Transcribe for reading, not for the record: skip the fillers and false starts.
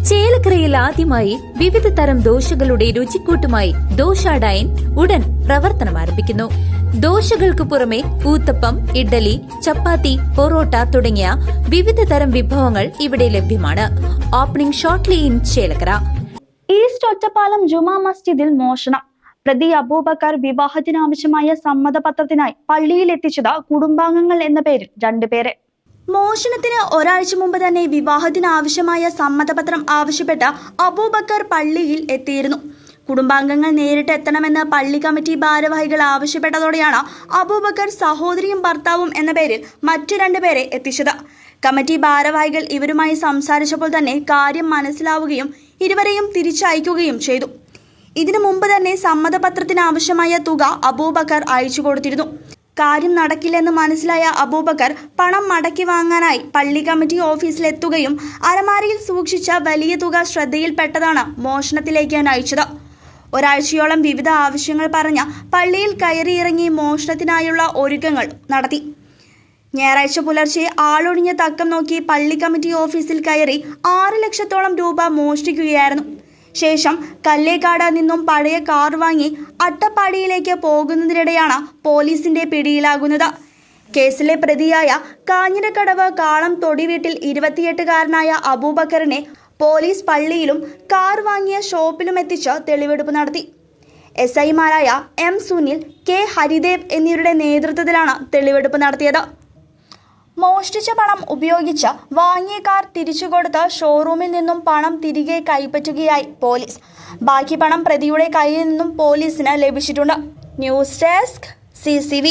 ചേലക്കരയിൽ ആദ്യമായി വിവിധ തരം ദോശകളുടെ രുചിക്കൂട്ടുമായി ദോശ ഡൈൻ ഉടൻ പ്രവർത്തനം ആരംഭിക്കുന്നു. ദോശകൾക്ക് പുറമെ ഊത്തപ്പം, ഇഡ്ഡലി, ചപ്പാത്തി, പൊറോട്ട തുടങ്ങിയ വിവിധ തരം വിഭവങ്ങൾ ഇവിടെ ലഭ്യമാണ്. Opening shortly in Chelakkara. East Ottapalam ജുമാ മസ്ജിദിൽ മോഷണം. പ്രതി അബൂബക്കർ വിവാഹത്തിനാവശ്യമായ സമ്മതപത്രത്തിനായി പള്ളിയിൽ എത്തിച്ചത് കുടുംബാംഗങ്ങൾ എന്ന പേരിൽ 2 പേരെ. മോഷണത്തിന് ഒരാഴ്ച മുമ്പ് തന്നെ വിവാഹത്തിനാവശ്യമായ സമ്മതപത്രം ആവശ്യപ്പെട്ട അബൂബക്കർ പള്ളിയിൽ എത്തിയിരുന്നു. കുടുംബാംഗങ്ങൾ നേരിട്ട് എത്തണമെന്ന് പള്ളി കമ്മിറ്റി ഭാരവാഹികൾ ആവശ്യപ്പെട്ടതോടെയാണ് അബൂബക്കർ സഹോദരിയും ഭർത്താവും എന്ന പേരിൽ മറ്റു 2 പേരെ എത്തിച്ചത്. കമ്മിറ്റി ഭാരവാഹികൾ ഇവരുമായി സംസാരിച്ചപ്പോൾ തന്നെ കാര്യം മനസ്സിലാവുകയും ഇരുവരെയും തിരിച്ചയക്കുകയും ചെയ്തു. ഇതിനു മുമ്പ് തന്നെ സമ്മതപത്രത്തിനാവശ്യമായ തുക അബൂബക്കർ അയച്ചു കൊടുത്തിരുന്നു. കാര്യം നടക്കില്ലെന്ന് മനസ്സിലായ അബൂബക്കർ പണം മടക്കി വാങ്ങാനായി പള്ളി കമ്മിറ്റി ഓഫീസിലെത്തുകയും അലമാരയിൽ സൂക്ഷിച്ച വലിയ തുക ശ്രദ്ധയിൽപ്പെട്ടതാണ് മോഷണത്തിലേക്ക് നയിച്ചത്. ഒരാഴ്ചയോളം വിവിധ ആവശ്യങ്ങൾ പറഞ്ഞ പള്ളിയിൽ കയറിയിറങ്ങി മോഷണത്തിനായുള്ള ഒരുക്കങ്ങൾ നടത്തി. ഞായറാഴ്ച പുലർച്ചെ ആളൊഴിഞ്ഞ തക്കം നോക്കി പള്ളി കമ്മിറ്റി ഓഫീസിൽ കയറി 6 ലക്ഷത്തോളം രൂപ മോഷ്ടിക്കുകയായിരുന്നു. ശേഷം കല്ലേക്കാട് നിന്നും പഴയ കാർ വാങ്ങി അട്ടപ്പാടിയിലേക്ക് പോകുന്നതിനിടെയാണ് പോലീസിന്റെ പിടിയിലാകുന്നത്. കേസിലെ പ്രതിയായ കാഞ്ഞിരക്കടവ് കാളം തൊടിവീട്ടിൽ 28-കാരനായ അബൂബക്കറിനെ പോലീസ് പള്ളിയിലും കാർ വാങ്ങിയ ഷോപ്പിലും എത്തിച്ച് തെളിവെടുപ്പ് നടത്തി. SI-മാരായ M. സുനിൽ, K. ഹരിദേവ് എന്നിവരുടെ നേതൃത്വത്തിലാണ് തെളിവെടുപ്പ് നടത്തിയത്. മോഷ്ടിച്ച പണം ഉപയോഗിച്ച് വാങ്ങിയ കാർ തിരിച്ചുകൊടുത്ത് ഷോറൂമിൽ നിന്നും പണം തിരികെ കൈപ്പറ്റുകയായി പോലീസ്. ബാക്കി പണം പ്രതിയുടെ കയ്യിൽ നിന്നും പോലീസിന് ലഭിച്ചിട്ടുണ്ട്. News desk CCV.